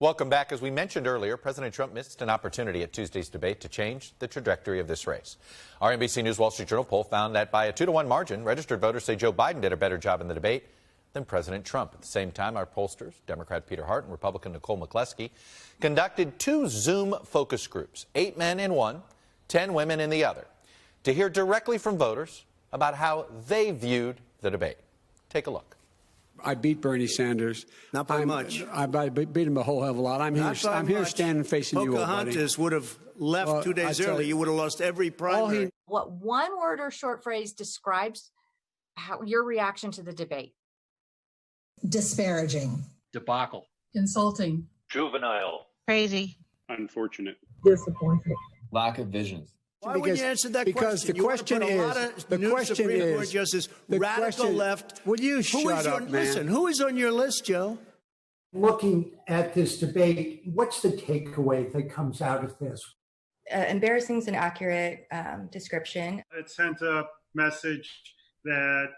Welcome back. As we mentioned earlier, President Trump missed an opportunity at Tuesday's debate to change the trajectory of this race. Our NBC News Wall Street Journal poll found that by a 2-to-1 margin, registered voters say Joe Biden did a better job in the debate than President Trump. At the same time, our pollsters, Democrat Peter Hart and Republican Nicole McCleskey, conducted 2 Zoom focus groups, 8 men in one, 10 women in the other, to hear directly from voters about how they viewed the debate. Take a look. I beat Bernie Sanders. Not by much. I beat him a whole hell of a lot. I'm here standing facing you, old buddy. Pocahontas would have left 2 days early. You would have lost every primary. What one word or short phrase describes your reaction to the debate? Disparaging. Debacle. Insulting. Juvenile. Crazy. Unfortunate. Disappointing. Lack of vision. Why would you answer that because question? The question is, radical left. Will you shut up, man? Listen, who is on your list, Joe? Looking at this debate, what's the takeaway that comes out of this? Embarrassing is an accurate description. It sent a message that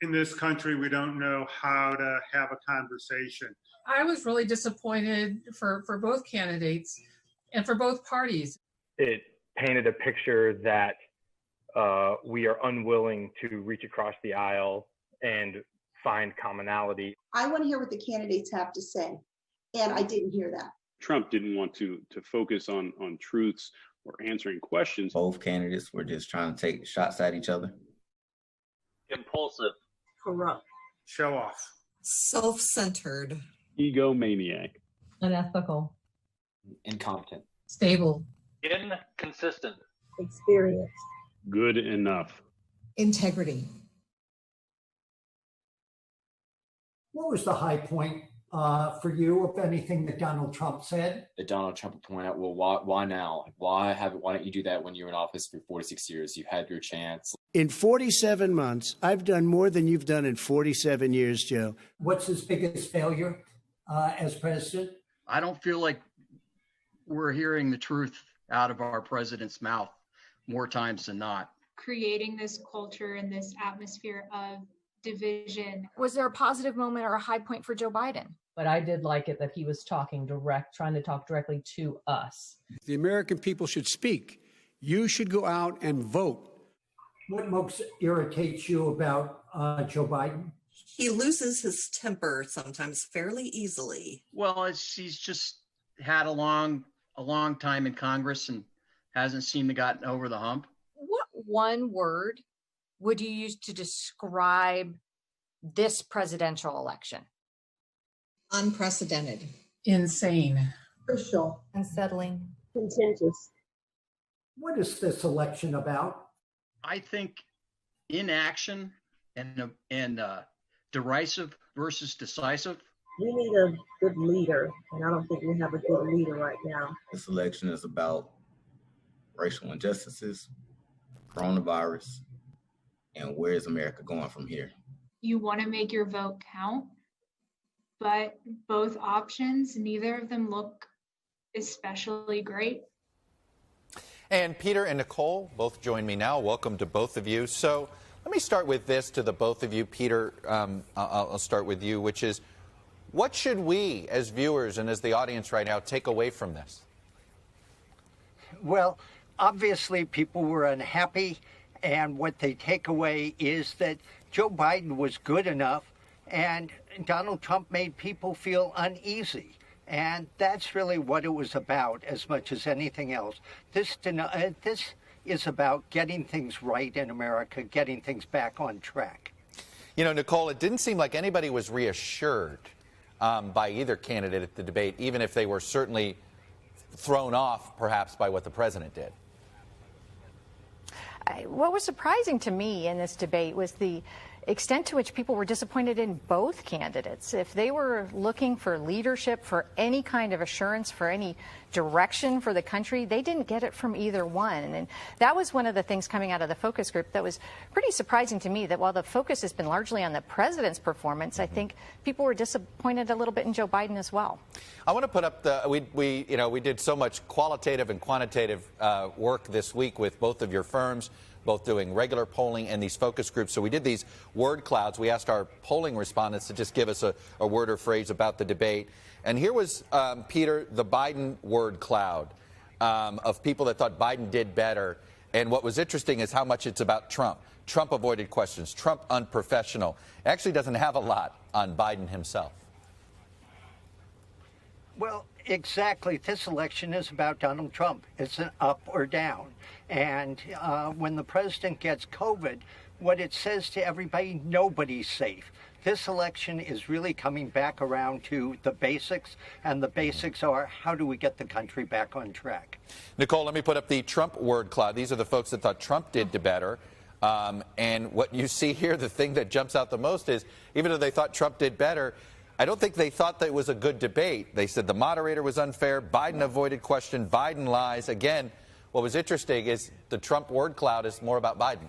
in this country, we don't know how to have a conversation. I was really disappointed for both candidates and for both parties. It painted a picture that we are unwilling to reach across the aisle and find commonality. I want to hear what the candidates have to say, and I didn't hear that. Trump didn't want to focus on truths or answering questions. Both candidates were just trying to take shots at each other. Impulsive. Corrupt. Show off. Self-centered. Egomaniac. Unethical. Incompetent. Stable. Inconsistent. Experienced. Good enough. Integrity. What was the high point for you, if anything, that Donald Trump said? That Donald Trump would point out, well, why now? Why don't you do that when you were in office for 46 years? You had your chance. In 47 months, I've done more than you've done in 47 years, Joe. What's his biggest failure as president? I don't feel like we're hearing the truth out of our president's mouth more times than not. Creating this culture and this atmosphere of division. Was there a positive moment or a high point for Joe Biden? But I did like it that he was trying to talk directly to us. The American people should speak. You should go out and vote. What most irritates you about Joe Biden? He loses his temper sometimes fairly easily. Well, he's just had a long time in Congress and hasn't seemed to gotten over the hump. What one word would you use to describe this presidential election? Unprecedented. Insane. Crucial. Unsettling. Contentious. What is this election about? I think inaction and derisive versus decisive. We need a good leader, and I don't think we have a good leader right now. This election is about racial injustices, coronavirus, and where is America going from here? You want to make your vote count, but both options, neither of them look especially great. And Peter and Nicole both join me now. Welcome to both of you. So let me start with this to the both of you. Peter, I'll start with you, which is, what should we as viewers and as the audience right now take away from this? Well, obviously people were unhappy, and what they take away is that Joe Biden was good enough and Donald Trump made people feel uneasy. And that's really what it was about as much as anything else. This is about getting things right in America, getting things back on track. You know, Nicole, it didn't seem like anybody was reassured by either candidate at the debate, even if they were certainly thrown off, perhaps, by what the president did. What was surprising to me in this debate was the extent to which people were disappointed in both candidates. If they were looking for leadership, for any kind of assurance, for any direction for the country, they didn't get it from either one. And that was one of the things coming out of the focus group that was pretty surprising to me, that while the focus has been largely on the president's performance, I think people were disappointed a little bit in Joe Biden as well. I want to put up the, we did so much qualitative and quantitative work this week with both of your firms. both doing regular polling and these focus groups. So we did these word clouds. We asked our polling respondents to just give us a word or phrase about the debate. And here was, Peter, the Biden word cloud of people that thought Biden did better. And what was interesting is how much it's about Trump. Trump avoided questions. Trump unprofessional. Actually doesn't have a lot on Biden himself. Well, exactly. This election is about Donald Trump. It's an up or down. And when the president gets COVID, what it says to everybody, nobody's safe. This election is really coming back around to the basics, and the basics are, how do we get the country back on track? Nicole, let me put up the Trump word cloud. These are the folks that thought Trump did better. And what you see here, the thing that jumps out the most is, even though they thought Trump did better, I don't think they thought that it was a good debate. They said the moderator was unfair, Biden avoided question, Biden lies. Again, what was interesting is the Trump word cloud is more about Biden.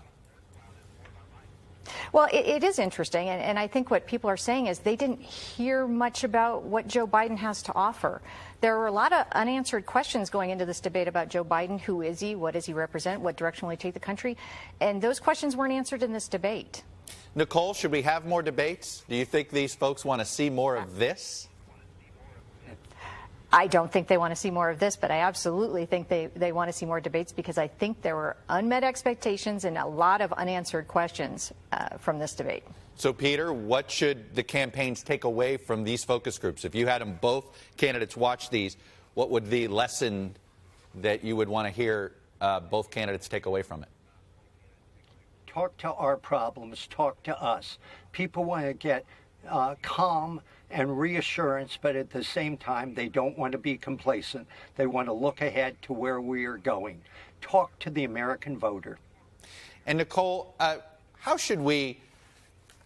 Well, it is interesting, and I think what people are saying is they didn't hear much about what Joe Biden has to offer. There were a lot of unanswered questions going into this debate about Joe Biden. Who is he? What does he represent? What direction will he take the country? And those questions weren't answered in this debate. Nicole, should we have more debates? Do you think these folks want to see more of this? I don't think they want to see more of this, but I absolutely think they want to see more debates, because I think there were unmet expectations and a lot of unanswered questions from this debate. So, Peter, what should the campaigns take away from these focus groups? If you had them, both candidates watch these, what would the lesson that you would want to hear both candidates take away from it? Talk to our problems, talk to us. People want to get calm and reassurance, but at the same time, they don't want to be complacent. They want to look ahead to where we are going. Talk to the American voter. And Nicole, how should we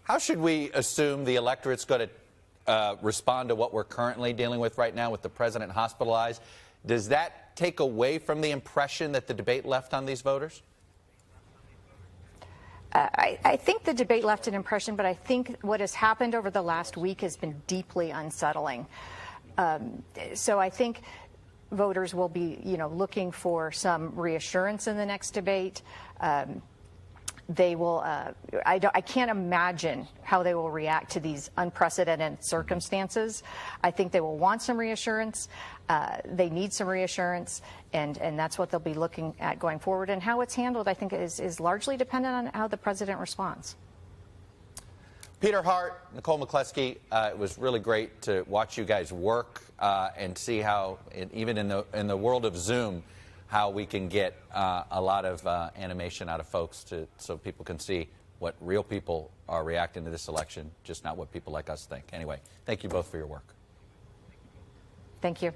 assume the electorate's going to respond to what we're currently dealing with right now with the president hospitalized? Does that take away from the impression that the debate left on these voters? I think the debate left an impression, but I think what has happened over the last week has been deeply unsettling. So I think voters will be, looking for some reassurance in the next debate. They will. I can't imagine how they will react to these unprecedented circumstances. I think they will want some reassurance. They need some reassurance, and that's what they'll be looking at going forward. And how it's handled, I think, is largely dependent on how the president responds. Peter, Hart, Nicole McCleskey, it was really great to watch you guys work and see how, even in the world of Zoom, how we can get a lot of animation out of folks so people can see what real people are reacting to this election, just not what people like us think. Anyway, thank you both for your work. Thank you.